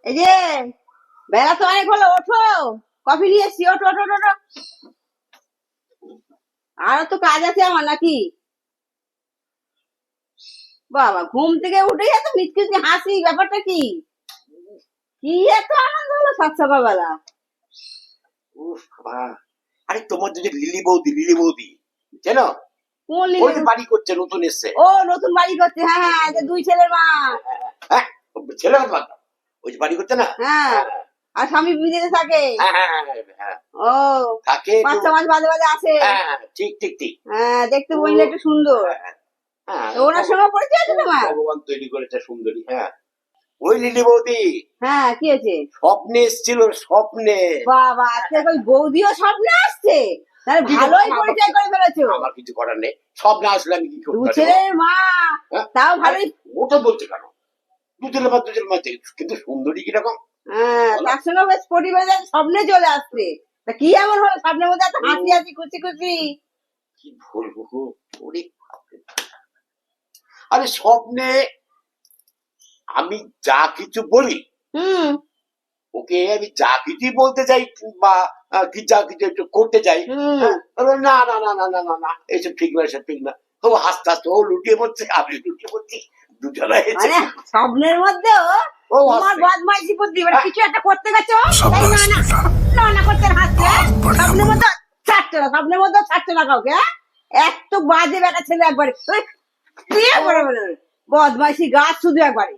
এই যে বেলা তো অনেক হলো, ওঠো, কফি নিয়ে এসছি, ওঠো ওঠো ওঠো ওঠো। আরো তো কাজ আছে আমার নাকি। বাবা ঘুম থেকে উঠে এত মিচকিচি হাসি, ব্যাপারটা কি? কি এত আনন্দ হলো সাত সকালবেলা? উফ বাবা, আরে তোমার যে লিলি বৌদি জানো, কোন ওই লিলি? বাড়ি করছে, নতুন এসছে। ও নতুন বাড়ি করছে, হ্যাঁ হ্যাঁ, এই যে দুই ছেলের মা। হ্যাঁ, ছেলে কথা বাদ দাও। ওই যে বাড়ি করছে না। হ্যাঁ, আর স্বামী বিদেশে থাকে। হ্যাঁ, হ্যাঁ, হ্যাঁ, হ্যাঁ, ও থাকে একটু। 5-6 মাস বাদে বাদে আসে। হ্যাঁ, ঠিক ঠিক ঠিক। হ্যাঁ, দেখতে ও, বললে একটু সুন্দর। হ্যাঁ, তো ওনার সঙ্গে পরিচয় আছে তোমার? ভগবান তৈরি করেছে সুন্দরী। হ্যাঁ, ওই লিলি বৌদি হ্যাঁ, কি হয়েছে? স্বপ্নে এসেছিল, স্বপ্নে। বাবা আজকে ওই বৌদিও স্বপ্নে আসছে, তাহলে কি ভালোই করবো? পরিচয় করে ফেলেছো। আমার কিছু করার নেই, স্বপ্নে আসলে আমি কি দু করতে পারি? ছেলের মা, হ্যাঁ? তাও ভালোই। ওটা বলছে কেন? দুজনের মধ্যে কিন্তু সুন্দরী কিরকম? হ্যাঁ, তার সঙ্গে বেশ পরিবারের স্বপ্নে চলে আসছে। তা কি এমন হলো স্বপ্নের মধ্যে এত হাসি হাসি খুশি খুশি? কি বলবো গো, ওরে বাপরে। আরে স্বপ্নে আমি যা কিছু বলি, হুম ওকে আমি যা কিছু বলতে চাই বা কি যা কিছু একটু করতে চাই, হুম। হ্যাঁ, ও বলে, না না না না না না না, এইসব ঠিক না, এসব ঠিক না। ও হাসতে হাসতে ও লুটিয়ে পড়ছে, আমি লুটিয়ে পড়ছি, দুজনে এসে মানে স্বপ্নের মধ্যেও ও তোমার হাসছে। বদমাইশি বুদ্ধি, মানে কিছু একটা করতে গেছো, তাই शाबाश না না बेटा না না করতে হাসছে। बढ़िया স্বপ্নের মধ্যে ছাড়ছো না, স্বপ্নের মধ্যে ছাড়ছো না কাউকে। হ্যাঁ, এত বাজে বেটা ছেলে একবারে। ওই, দিয়ে বড় বড় বদমাইশি গাছ শুধু একবারে।